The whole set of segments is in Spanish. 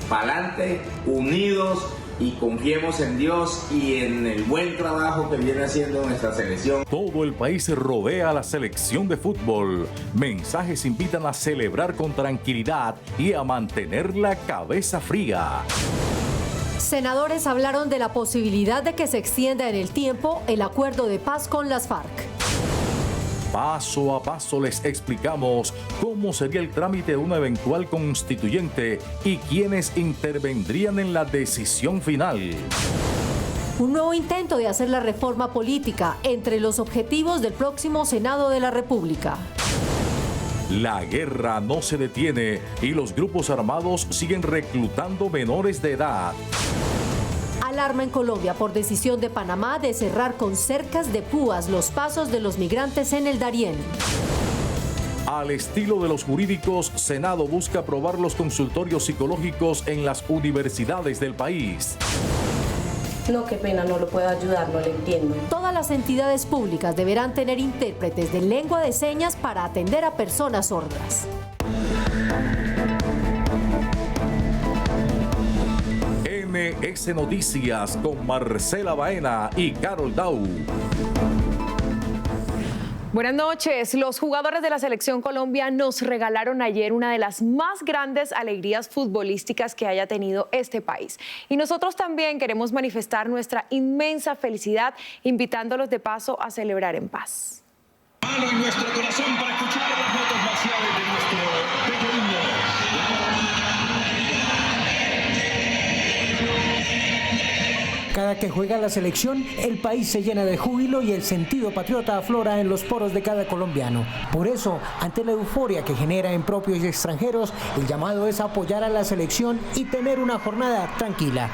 Pa'lante, unidos y confiemos en Dios y en el buen trabajo que viene haciendo nuestra selección. Todo el país rodea a la selección de fútbol. Mensajes invitan a celebrar con tranquilidad y a mantener la cabeza fría. Senadores hablaron de la posibilidad de que se extienda en el tiempo el acuerdo de paz con las FARC. Paso a paso les explicamos cómo sería el trámite de una eventual constituyente y quiénes intervendrían en la decisión final. Un nuevo intento de hacer la reforma política entre los objetivos del próximo Senado de la República. La guerra no se detiene y los grupos armados siguen reclutando menores de edad. Alarma en Colombia por decisión de Panamá de cerrar con cercas de púas los pasos de los migrantes en el Darién. Al estilo de los jurídicos, Senado busca aprobar los consultorios psicológicos en las universidades del país. No, qué pena, no lo puedo ayudar, no le entiendo. Todas las entidades públicas deberán tener intérpretes de lengua de señas para atender a personas sordas. NS Noticias con Marcela Baena y Carol Dau. Buenas noches. Los jugadores de la Selección Colombia nos regalaron ayer una de las más grandes alegrías futbolísticas que haya tenido este país. Y nosotros también queremos manifestar nuestra inmensa felicidad, invitándolos de paso a celebrar en paz. Mano en nuestro corazón para escuchar las notas marciales de nuestro bello himno. Cada que juega la selección, el país se llena de júbilo y el sentido patriota aflora en los poros de cada colombiano. Por eso, ante la euforia que genera en propios y extranjeros, el llamado es apoyar a la selección y tener una jornada tranquila.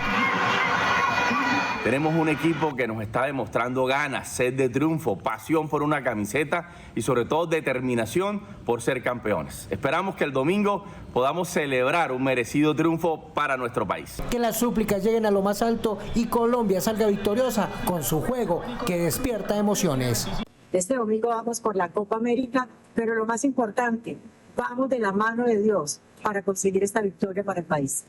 Tenemos un equipo que nos está demostrando ganas, sed de triunfo, pasión por una camiseta y sobre todo determinación por ser campeones. Esperamos que el domingo podamos celebrar un merecido triunfo para nuestro país. Que las súplicas lleguen a lo más alto y Colombia salga victoriosa con su juego que despierta emociones. Este domingo vamos por la Copa América, pero lo más importante, vamos de la mano de Dios para conseguir esta victoria para el país.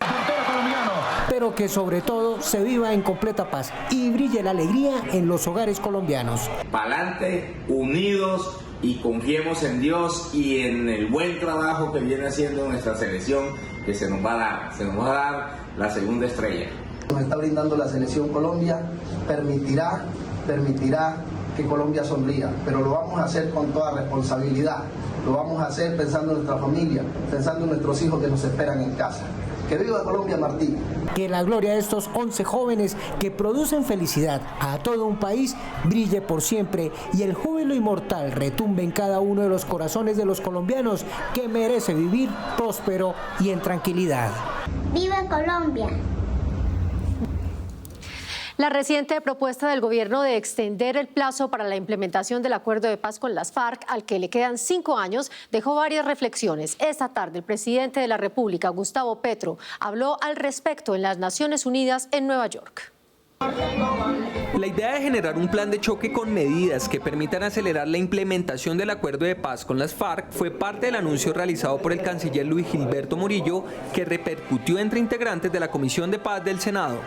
Pero que sobre todo se viva en completa paz y brille la alegría en los hogares colombianos. Pa'lante, unidos y confiemos en Dios y en el buen trabajo que viene haciendo nuestra selección, que se nos va a dar la segunda estrella. Nos está brindando la selección Colombia, permitirá que Colombia sonría, pero lo vamos a hacer con toda responsabilidad, lo vamos a hacer pensando en nuestra familia, pensando en nuestros hijos que nos esperan en casa. ¡Que viva Colombia, Martín! Que la gloria de estos 11 jóvenes que producen felicidad a todo un país brille por siempre y el júbilo inmortal retumbe en cada uno de los corazones de los colombianos que merece vivir próspero y en tranquilidad. ¡Viva Colombia! La reciente propuesta del gobierno de extender el plazo para la implementación del acuerdo de paz con las FARC, al que le quedan 5 años, dejó varias reflexiones. Esta tarde, el presidente de la República, Gustavo Petro, habló al respecto en las Naciones Unidas en Nueva York. La idea de generar un plan de choque con medidas que permitan acelerar la implementación del acuerdo de paz con las FARC fue parte del anuncio realizado por el canciller Luis Gilberto Murillo, que repercutió entre integrantes de la Comisión de Paz del Senado.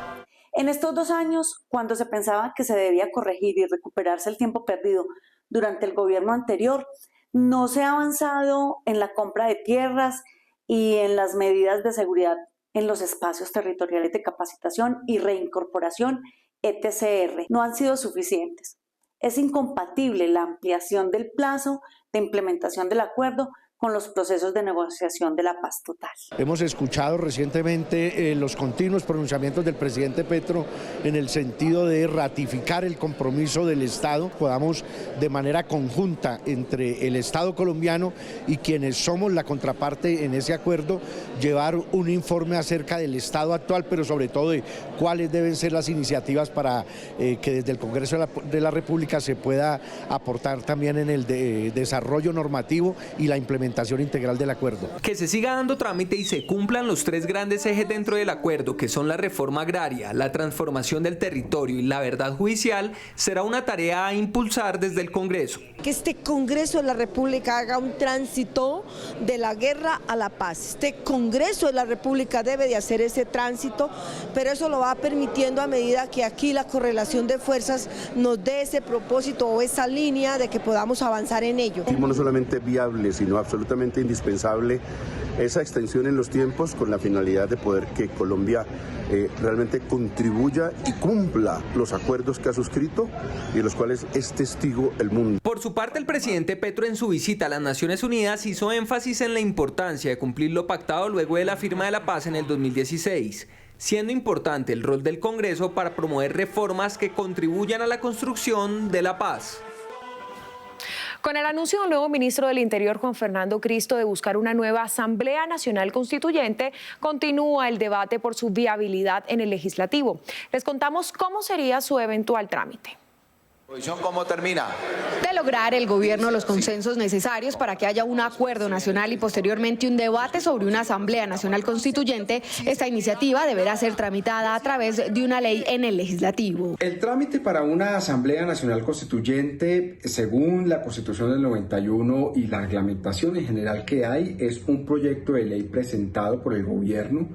En estos 2 años, cuando se pensaba que se debía corregir y recuperarse el tiempo perdido durante el gobierno anterior, no se ha avanzado en la compra de tierras y en las medidas de seguridad en los espacios territoriales de capacitación y reincorporación, ETCR. No han sido suficientes. Es incompatible la ampliación del plazo de implementación del acuerdo con los procesos de negociación de la paz total. Hemos escuchado recientemente los continuos pronunciamientos del presidente Petro en el sentido de ratificar el compromiso del Estado, podamos de manera conjunta entre el Estado colombiano y quienes somos la contraparte en ese acuerdo, llevar un informe acerca del estado actual, pero sobre todo de cuáles deben ser las iniciativas para que desde el Congreso de la República se pueda aportar también en el desarrollo normativo y la implementación implementación integral del acuerdo. Que se siga dando trámite y se cumplan los tres grandes ejes dentro del acuerdo, que son la reforma agraria, la transformación del territorio y la verdad judicial, será una tarea a impulsar desde el Congreso. Que este Congreso de la República haga un tránsito de la guerra a la paz. Este Congreso de la República debe de hacer ese tránsito, pero eso lo va permitiendo a medida que aquí la correlación de fuerzas nos dé ese propósito o esa línea de que podamos avanzar en ello. No solamente viable, sino absolutamente indispensable esa extensión en los tiempos con la finalidad de poder que Colombia realmente contribuya y cumpla los acuerdos que ha suscrito y de los cuales es testigo el mundo. Por su parte, el presidente Petro en su visita a las Naciones Unidas hizo énfasis en la importancia de cumplir lo pactado luego de la firma de la paz en el 2016. Siendo importante el rol del Congreso para promover reformas que contribuyan a la construcción de la paz. Con el anuncio del nuevo ministro del Interior, Juan Fernando Cristo, de buscar una nueva Asamblea Nacional Constituyente, continúa el debate por su viabilidad en el Legislativo. Les contamos cómo sería su eventual trámite. ¿Cómo termina? De lograr el gobierno los consensos necesarios para que haya un acuerdo nacional y posteriormente un debate sobre una Asamblea Nacional Constituyente, esta iniciativa deberá ser tramitada a través de una ley en el Legislativo. El trámite para una Asamblea Nacional Constituyente, según la Constitución del 91 y la reglamentación en general que hay, es un proyecto de ley presentado por el gobierno.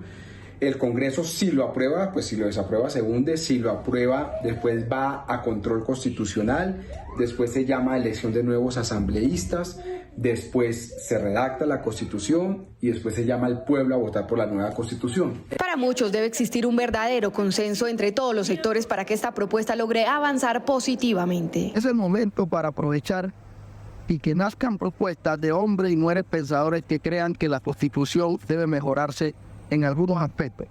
El Congreso, si lo aprueba, pues si lo desaprueba se hunde, si lo aprueba después va a control constitucional, después se llama elección de nuevos asambleístas, después se redacta la Constitución y después se llama al pueblo a votar por la nueva Constitución. Para muchos debe existir un verdadero consenso entre todos los sectores para que esta propuesta logre avanzar positivamente. Es el momento para aprovechar y que nazcan propuestas de hombres y mujeres pensadores que crean que la Constitución debe mejorarse en algunos aspectos.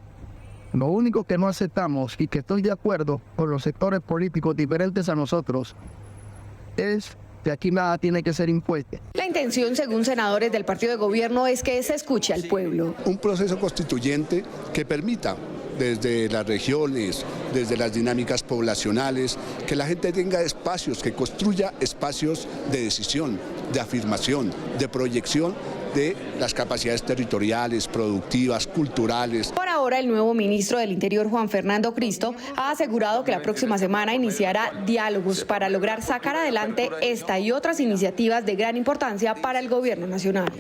Lo único que no aceptamos y que estoy de acuerdo con los sectores políticos diferentes a nosotros es que aquí nada tiene que ser impuesto. La intención, según senadores del partido de gobierno, es que se escuche al pueblo. Un proceso constituyente que permita desde las regiones, desde las dinámicas poblacionales, que la gente tenga espacios, que construya espacios de decisión, de afirmación, de proyección de las capacidades territoriales, productivas, culturales. Por ahora, el nuevo ministro del Interior, Juan Fernando Cristo, ha asegurado que la próxima semana iniciará diálogos para lograr sacar adelante esta y otras iniciativas de gran importancia para el gobierno nacional.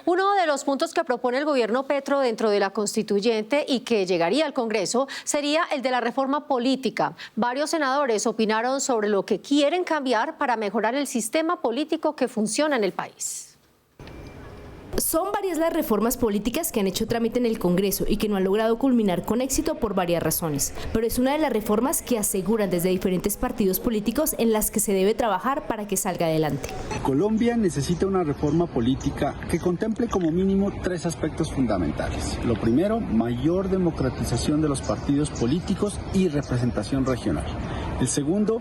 Uno de los puntos que propone el gobierno Petro dentro de la constituyente y que llegaría al Congreso sería el de la reforma política. Varios senadores opinaron sobre lo que quieren cambiar para mejorar el sistema político que funciona en el país. Son varias las reformas políticas que han hecho trámite en el Congreso y que no han logrado culminar con éxito por varias razones, pero es una de las reformas que aseguran desde diferentes partidos políticos en las que se debe trabajar para que salga adelante. Colombia necesita una reforma política que contemple como mínimo tres aspectos fundamentales. Lo primero, mayor democratización de los partidos políticos y representación regional. El segundo,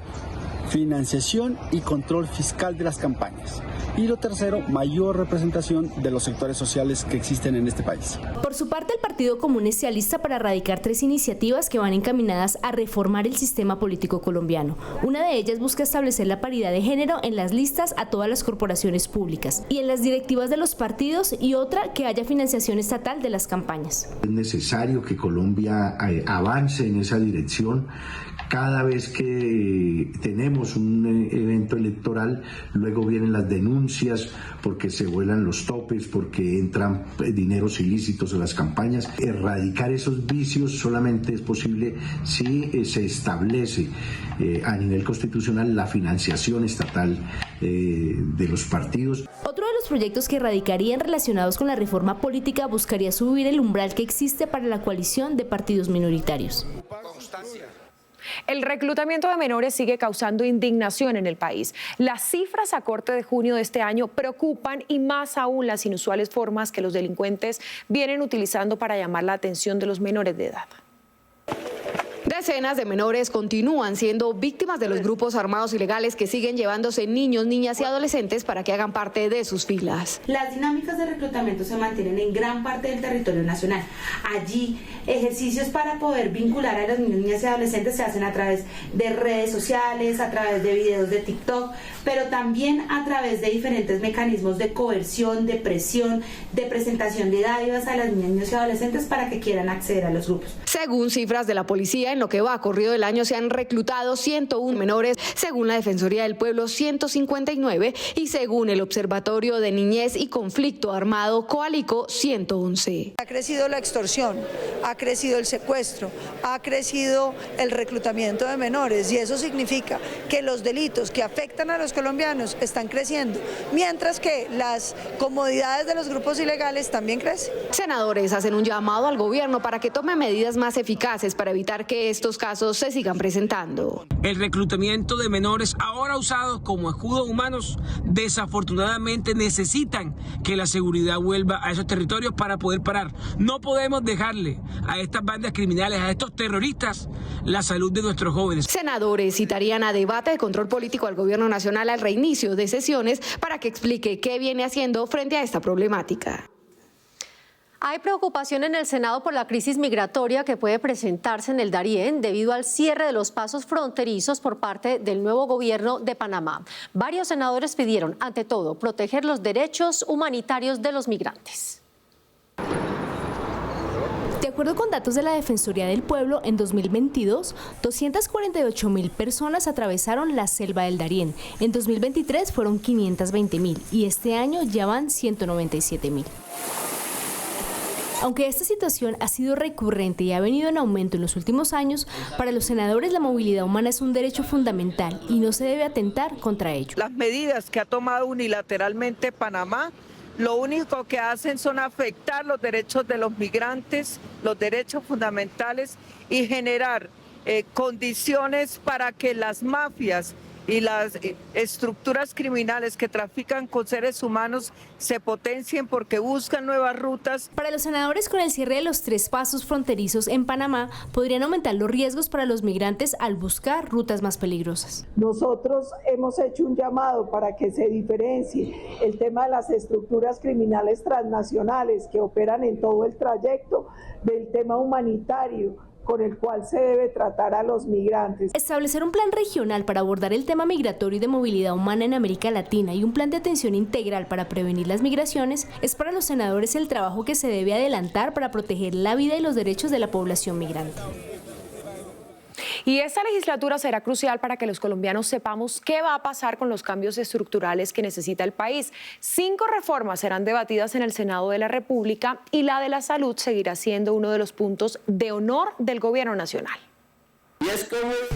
financiación y control fiscal de las campañas. Y lo tercero, mayor representación de los sectores sociales que existen en este país. Por su parte, el Partido Comunista se alista para radicar tres iniciativas que van encaminadas a reformar el sistema político colombiano. Una de ellas busca establecer la paridad de género en las listas a todas las corporaciones públicas y en las directivas de los partidos, y otra, que haya financiación estatal de las campañas. Es necesario que Colombia avance en esa dirección. Cada vez que tenemos un evento electoral, luego vienen las denuncias porque se vuelan los topes, porque entran dineros ilícitos en las campañas. Erradicar esos vicios solamente es posible si se establece a nivel constitucional la financiación estatal de los partidos. Otro de los proyectos que radicarían relacionados con la reforma política buscaría subir el umbral que existe para la coalición de partidos minoritarios. El reclutamiento de menores sigue causando indignación en el país. Las cifras a corte de junio de este año preocupan, y más aún las inusuales formas que los delincuentes vienen utilizando para llamar la atención de los menores de edad. Decenas de menores continúan siendo víctimas de los grupos armados ilegales que siguen llevándose niños, niñas y adolescentes para que hagan parte de sus filas. Las dinámicas de reclutamiento se mantienen en gran parte del territorio nacional. Allí, ejercicios para poder vincular a los niños, niñas y adolescentes se hacen a través de redes sociales, a través de videos de TikTok, pero también a través de diferentes mecanismos de coerción, de presión, de presentación de dádivas a las niñas y adolescentes para que quieran acceder a los grupos. Según cifras de la policía, en lo que va corrido del año se han reclutado 101 menores, según la Defensoría del Pueblo 159 y según el Observatorio de Niñez y Conflicto Armado Coalico 111. Ha crecido la extorsión, ha crecido el secuestro, ha crecido el reclutamiento de menores y eso significa que los delitos que afectan a los colombianos están creciendo, mientras que las comodidades de los grupos ilegales también crecen. Senadores hacen un llamado al gobierno para que tome medidas más eficaces para evitar que estos casos se sigan presentando. El reclutamiento de menores, ahora usados como escudos humanos, desafortunadamente necesitan que la seguridad vuelva a esos territorios para poder parar. No podemos dejarle a estas bandas criminales, a estos terroristas, la salud de nuestros jóvenes. Senadores citarían a debate de control político al gobierno nacional al reinicio de sesiones para que explique qué viene haciendo frente a esta problemática. Hay preocupación en el Senado por la crisis migratoria que puede presentarse en el Darién debido al cierre de los pasos fronterizos por parte del nuevo gobierno de Panamá. Varios senadores pidieron, ante todo, proteger los derechos humanitarios de los migrantes. De acuerdo con datos de la Defensoría del Pueblo, en 2022, 248.000 personas atravesaron la selva del Darién. En 2023 fueron 520.000 y este año ya van 197.000. Aunque esta situación ha sido recurrente y ha venido en aumento en los últimos años, para los senadores la movilidad humana es un derecho fundamental y no se debe atentar contra ello. Las medidas que ha tomado unilateralmente Panamá, lo único que hacen son afectar los derechos de los migrantes, los derechos fundamentales y generar condiciones para que las mafias y las estructuras criminales que trafican con seres humanos se potencien porque buscan nuevas rutas. Para los senadores, con el cierre de los 3 pasos fronterizos en Panamá, podrían aumentar los riesgos para los migrantes al buscar rutas más peligrosas. Nosotros hemos hecho un llamado para que se diferencie el tema de las estructuras criminales transnacionales que operan en todo el trayecto del tema humanitario con el cual se debe tratar a los migrantes. Establecer un plan regional para abordar el tema migratorio y de movilidad humana en América Latina y un plan de atención integral para prevenir las migraciones es para los senadores el trabajo que se debe adelantar para proteger la vida y los derechos de la población migrante. Y esta legislatura será crucial para que los colombianos sepamos qué va a pasar con los cambios estructurales que necesita el país. 5 reformas serán debatidas en el Senado de la República y la de la salud seguirá siendo uno de los puntos de honor del gobierno nacional.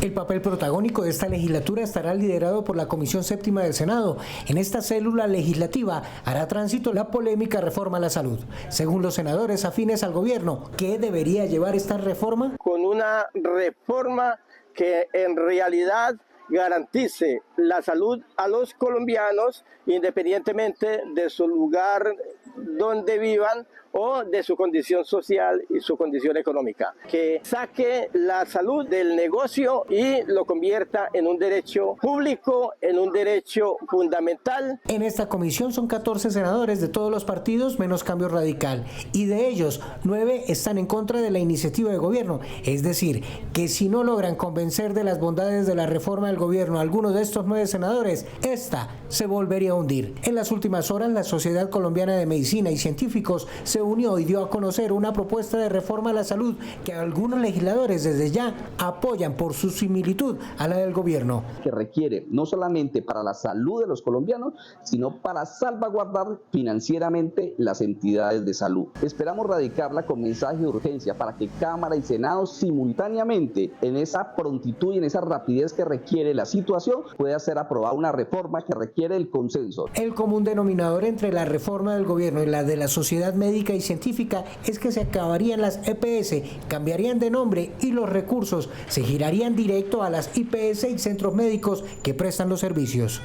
El papel protagónico de esta legislatura estará liderado por la Comisión Séptima del Senado. En esta célula legislativa hará tránsito la polémica reforma a la salud. Según los senadores afines al gobierno, ¿qué debería llevar esta reforma? Con una reforma que en realidad garantice la salud a los colombianos independientemente de su lugar donde vivan o de su condición social y su condición económica, que saque la salud del negocio y lo convierta en un derecho público, en un derecho fundamental. En esta comisión son 14 senadores de todos los partidos menos Cambio Radical y de ellos 9 están en contra de la iniciativa de gobierno, es decir, que si no logran convencer de las bondades de la reforma del gobierno a algunos de estos 9 senadores, esta se volvería a hundir. En las últimas horas la Sociedad Colombiana de Medicina y científicos se unió y dio a conocer una propuesta de reforma a la salud que algunos legisladores desde ya apoyan por su similitud a la del gobierno. Que requiere no solamente para la salud de los colombianos, sino para salvaguardar financieramente las entidades de salud. Esperamos radicarla con mensaje de urgencia para que Cámara y Senado simultáneamente, en esa prontitud y en esa rapidez que requiere la situación, pueda ser aprobada una reforma que requiere el consenso. El común denominador entre la reforma del gobierno y la de la sociedad médica y científica es que se acabarían las EPS, cambiarían de nombre y los recursos se girarían directo a las IPS y centros médicos que prestan los servicios.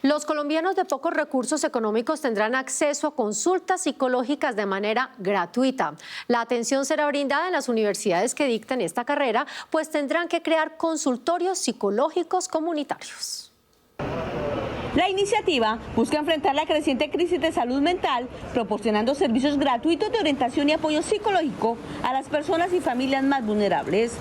Los colombianos de pocos recursos económicos tendrán acceso a consultas psicológicas de manera gratuita. La atención será brindada en las universidades que dicten esta carrera, pues tendrán que crear consultorios psicológicos comunitarios. La iniciativa busca enfrentar la creciente crisis de salud mental, proporcionando servicios gratuitos de orientación y apoyo psicológico a las personas y familias más vulnerables.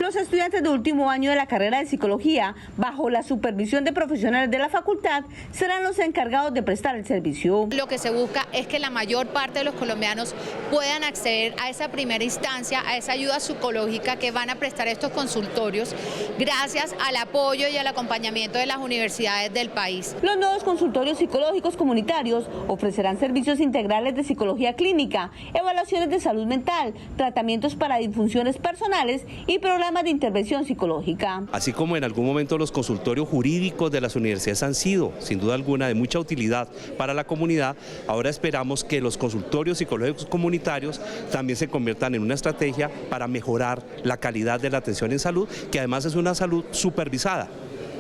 Los estudiantes de último año de la carrera de psicología, bajo la supervisión de profesionales de la facultad, serán los encargados de prestar el servicio. Lo que se busca es que la mayor parte de los colombianos puedan acceder a esa primera instancia, a esa ayuda psicológica que van a prestar estos consultorios, gracias al apoyo y al acompañamiento de las universidades del país. Los nuevos consultorios psicológicos comunitarios ofrecerán servicios integrales de psicología clínica, evaluaciones de salud mental, tratamientos para disfunciones personales y programas de intervención psicológica. Así como en algún momento los consultorios jurídicos de las universidades han sido, sin duda alguna, de mucha utilidad para la comunidad, ahora esperamos que los consultorios psicológicos comunitarios también se conviertan en una estrategia para mejorar la calidad de la atención en salud, que además es una salud supervisada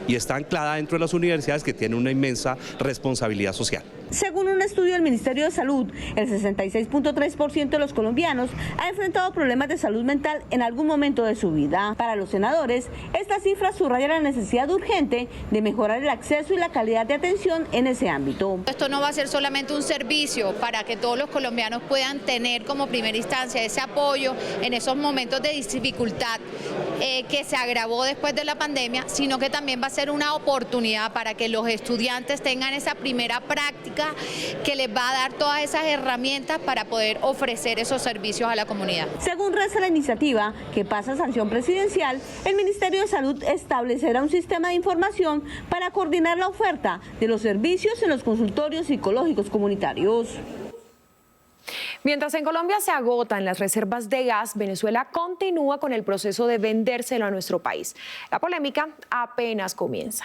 y está anclada dentro de las universidades que tienen una inmensa responsabilidad social. Según un estudio del Ministerio de Salud, el 66.3% de los colombianos ha enfrentado problemas de salud mental en algún momento de su vida. Para los senadores, esta cifra subraya la necesidad urgente de mejorar el acceso y la calidad de atención en ese ámbito. Esto no va a ser solamente un servicio para que todos los colombianos puedan tener como primera instancia ese apoyo en esos momentos de dificultad que se agravó después de la pandemia, sino que también va a ser una oportunidad para que los estudiantes tengan esa primera práctica que les va a dar todas esas herramientas para poder ofrecer esos servicios a la comunidad. Según reza la iniciativa, que pasa a sanción presidencial, el Ministerio de Salud establecerá un sistema de información para coordinar la oferta de los servicios en los consultorios psicológicos comunitarios. Mientras en Colombia se agotan las reservas de gas, Venezuela continúa con el proceso de vendérselo a nuestro país. La polémica apenas comienza.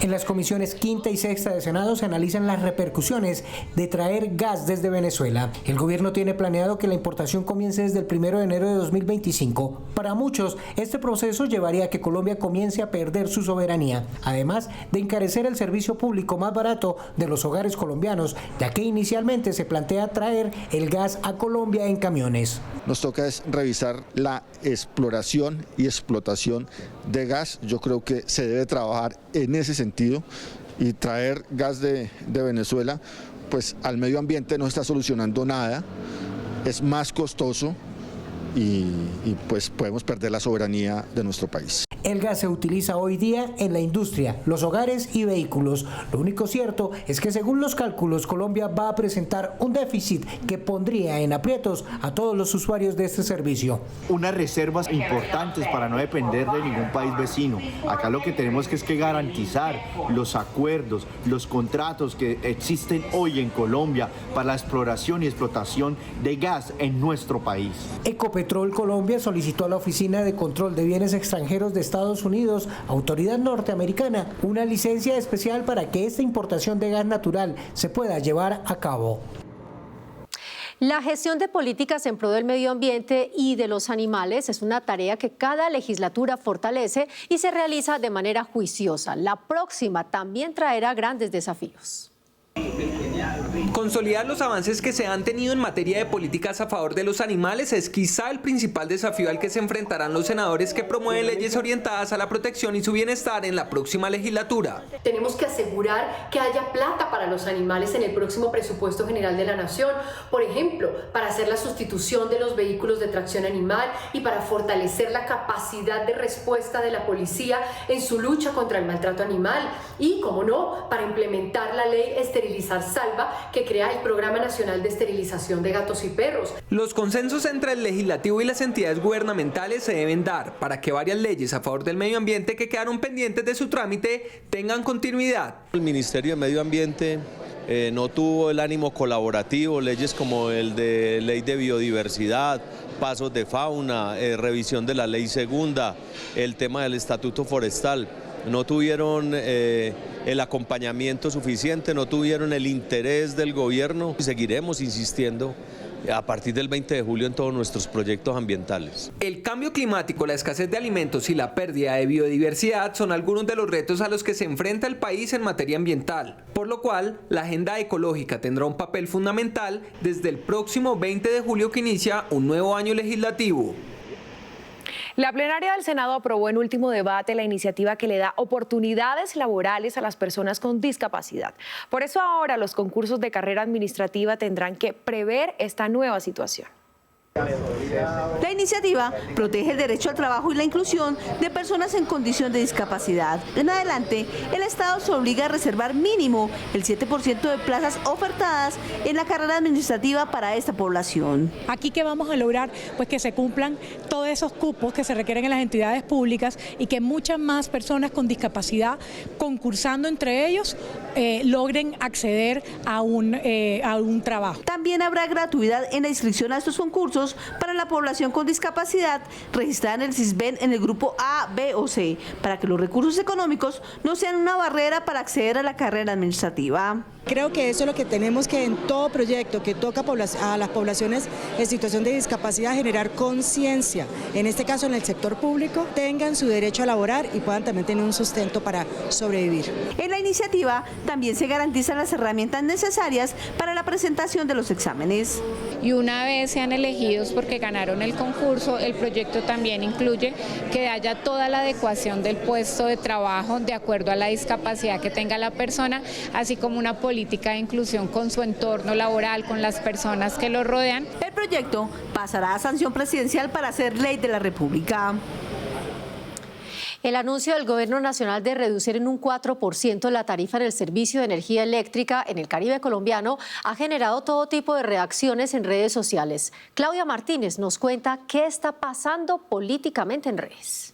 En las comisiones quinta y sexta de Senado se analizan las repercusiones de traer gas desde Venezuela. El gobierno tiene planeado que la importación comience desde el 1 de enero de 2025. Para muchos, este proceso llevaría a que Colombia comience a perder su soberanía, además de encarecer el servicio público más barato de los hogares colombianos, ya que inicialmente se plantea traer el gas a Colombia en camiones. Nos toca es revisar la exploración y explotación de gas. Yo creo que se debe trabajar en ese sentido, y traer gas de Venezuela pues al medio ambiente no está solucionando nada, es más costoso y pues podemos perder la soberanía de nuestro país. El gas se utiliza hoy día en la industria, los hogares y vehículos. Lo único cierto es que según los cálculos, Colombia va a presentar un déficit que pondría en aprietos a todos los usuarios de este servicio. Unas reservas importantes para no depender de ningún país vecino. Acá lo que tenemos que es que garantizar los acuerdos, los contratos que existen hoy en Colombia para la exploración y explotación de gas en nuestro país. Ecopetrol Colombia solicitó a la Oficina de Control de Bienes Extranjeros de Estados Unidos, autoridad norteamericana, una licencia especial para que esta importación de gas natural se pueda llevar a cabo. La gestión de políticas en pro del medio ambiente y de los animales es una tarea que cada legislatura fortalece y se realiza de manera juiciosa. La próxima también traerá grandes desafíos. Consolidar los avances que se han tenido en materia de políticas a favor de los animales es quizá el principal desafío al que se enfrentarán los senadores que promueven leyes orientadas a la protección y su bienestar en la próxima legislatura. Tenemos que asegurar que haya plata para los animales en el próximo presupuesto general de la Nación, por ejemplo, para hacer la sustitución de los vehículos de tracción animal y para fortalecer la capacidad de respuesta de la policía en su lucha contra el maltrato animal y, como no, para implementar la ley Esterilizar Salva, que crea el Programa Nacional de Esterilización de Gatos y Perros. Los consensos entre el legislativo y las entidades gubernamentales se deben dar para que varias leyes a favor del medio ambiente que quedaron pendientes de su trámite tengan continuidad. El Ministerio de Medio Ambiente no tuvo el ánimo colaborativo, leyes como el de ley de biodiversidad, pasos de fauna, revisión de la ley segunda, el tema del estatuto forestal. no tuvieron el acompañamiento suficiente, no tuvieron el interés del gobierno. Seguiremos insistiendo a partir del 20 de julio en todos nuestros proyectos ambientales. El cambio climático, la escasez de alimentos y la pérdida de biodiversidad son algunos de los retos a los que se enfrenta el país en materia ambiental, por lo cual la agenda ecológica tendrá un papel fundamental desde el próximo 20 de julio que inicia un nuevo año legislativo. La plenaria del Senado aprobó en último debate la iniciativa que le da oportunidades laborales a las personas con discapacidad. Por eso ahora los concursos de carrera administrativa tendrán que prever esta nueva situación. La iniciativa protege el derecho al trabajo y la inclusión de personas en condición de discapacidad. En adelante, el Estado se obliga a reservar mínimo el 7% de plazas ofertadas en la carrera administrativa para esta población. Aquí que vamos a lograr pues que se cumplan todos esos cupos que se requieren en las entidades públicas y que muchas más personas con discapacidad, concursando entre ellos, logren acceder a un trabajo. También habrá gratuidad en la inscripción a estos concursos para la población con discapacidad registrada en el CISBEN en el grupo A, B o C, para que los recursos económicos no sean una barrera para acceder a la carrera administrativa. Creo que eso es lo que tenemos que en todo proyecto que toca a las poblaciones en situación de discapacidad generar conciencia, en este caso en el sector público, tengan su derecho a laborar y puedan también tener un sustento para sobrevivir. En la iniciativa también se garantizan las herramientas necesarias para la presentación de los exámenes. Y una vez sean elegidos porque ganaron el concurso, el proyecto también incluye que haya toda la adecuación del puesto de trabajo de acuerdo a la discapacidad que tenga la persona, así como una política de inclusión con su entorno laboral, con las personas que lo rodean. El proyecto pasará a sanción presidencial para ser ley de la República. El anuncio del Gobierno Nacional de reducir en un 4% la tarifa del servicio de energía eléctrica en el Caribe colombiano ha generado todo tipo de reacciones en redes sociales. Claudia Martínez nos cuenta qué está pasando políticamente en redes.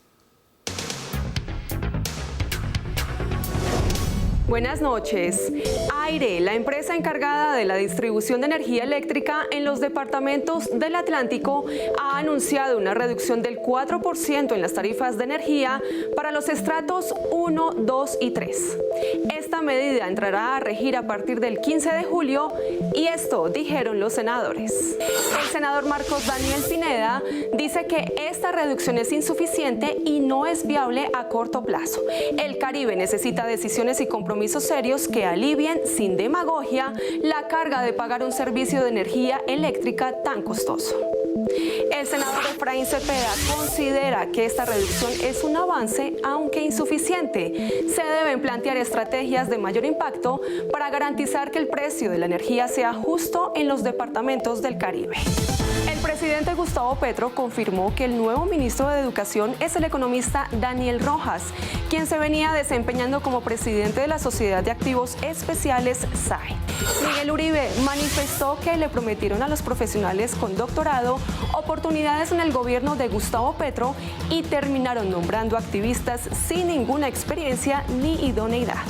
Buenas noches. AIRE, la empresa encargada de la distribución de energía eléctrica en los departamentos del Atlántico, ha anunciado una reducción del 4% en las tarifas de energía para los estratos 1, 2 y 3. Esta medida entrará a regir a partir del 15 de julio y esto dijeron los senadores. El senador Marcos Daniel Pineda dice que esta reducción es insuficiente y no es viable a corto plazo. El Caribe necesita decisiones y compromisos serios que alivien sin demagogia la carga de pagar un servicio de energía eléctrica tan costoso. El senador Efraín Cepeda considera que esta reducción es un avance, aunque insuficiente. Se deben plantear estrategias de mayor impacto para garantizar que el precio de la energía sea justo en los departamentos del Caribe. El presidente Gustavo Petro confirmó que el nuevo ministro de Educación es el economista Daniel Rojas, quien se venía desempeñando como presidente de la Sociedad de Activos Especiales SAE. Miguel Uribe manifestó que le prometieron a los profesionales con doctorado oportunidades en el gobierno de Gustavo Petro y terminaron nombrando activistas sin ninguna experiencia ni idoneidad.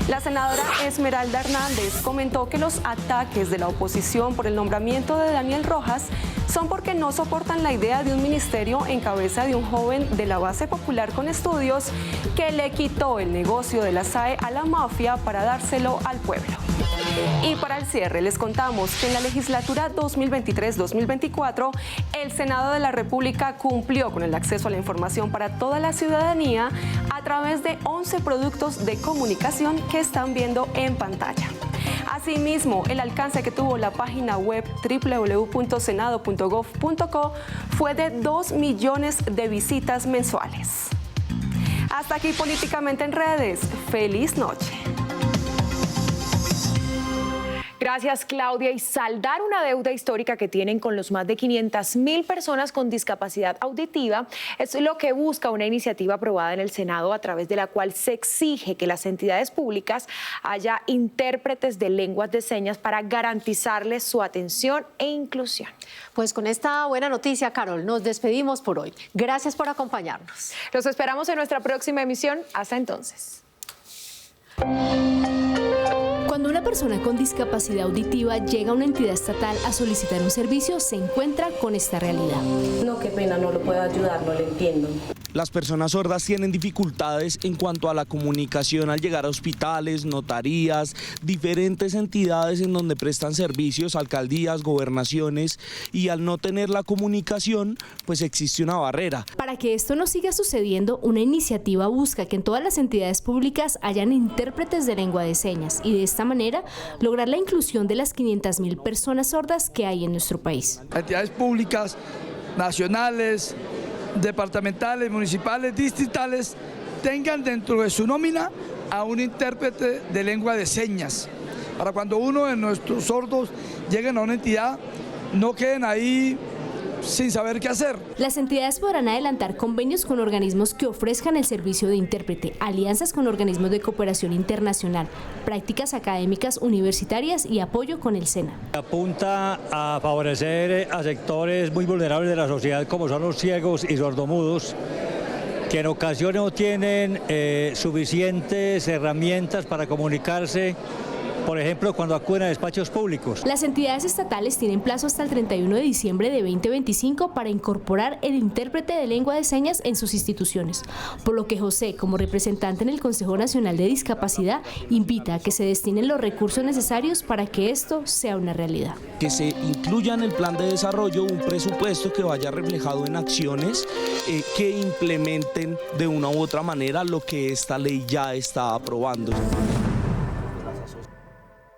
La senadora Esmeralda Hernández comentó que los ataques de la oposición por el nombramiento de Daniel Rojas son porque no soportan la idea de un ministerio en cabeza de un joven de la base popular con estudios que le quitó el negocio de la SAE a la mafia para dárselo al pueblo. Y para el cierre les contamos que en la legislatura 2023-2024 el Senado de la República cumplió con el acceso a la información para toda la ciudadanía a través de 11 productos de comunicación que están viendo en pantalla. Asimismo, el alcance que tuvo la página web www.senado.gov.co fue de 2 millones de visitas mensuales. Hasta aquí Políticamente en Redes. ¡Feliz noche! Gracias, Claudia. Y saldar una deuda histórica que tienen con los más de 500.000 personas con discapacidad auditiva es lo que busca una iniciativa aprobada en el Senado, a través de la cual se exige que las entidades públicas haya intérpretes de lenguas de señas para garantizarles su atención e inclusión. Pues con esta buena noticia, Carol, nos despedimos por hoy. Gracias por acompañarnos. Los esperamos en nuestra próxima emisión. Hasta entonces. Cuando una persona con discapacidad auditiva llega a una entidad estatal a solicitar un servicio, se encuentra con esta realidad. No, qué pena, no lo puedo ayudar, no lo entiendo. Las personas sordas tienen dificultades en cuanto a la comunicación al llegar a hospitales, notarías, diferentes entidades en donde prestan servicios, alcaldías, gobernaciones, y al no tener la comunicación, pues existe una barrera. Para que esto no siga sucediendo, una iniciativa busca que en todas las entidades públicas hayan intérpretes de lengua de señas y de esta manera lograr la inclusión de las 500.000 personas sordas que hay en nuestro país. Entidades públicas, nacionales, departamentales, municipales, distritales, tengan dentro de su nómina a un intérprete de lengua de señas, para cuando uno de nuestros sordos lleguen a una entidad, no queden ahí sin saber qué hacer. Las entidades podrán adelantar convenios con organismos que ofrezcan el servicio de intérprete, alianzas con organismos de cooperación internacional, prácticas académicas universitarias y apoyo con el SENA. Apunta a favorecer a sectores muy vulnerables de la sociedad como son los ciegos y sordomudos, que en ocasiones no tienen suficientes herramientas para comunicarse, por ejemplo, cuando acuden a despachos públicos. Las entidades estatales tienen plazo hasta el 31 de diciembre de 2025 para incorporar el intérprete de lengua de señas en sus instituciones, por lo que José, como representante en el Consejo Nacional de Discapacidad, invita a que se destinen los recursos necesarios para que esto sea una realidad. Que se incluya en el plan de desarrollo un presupuesto que vaya reflejado en acciones que implementen de una u otra manera lo que esta ley ya está aprobando.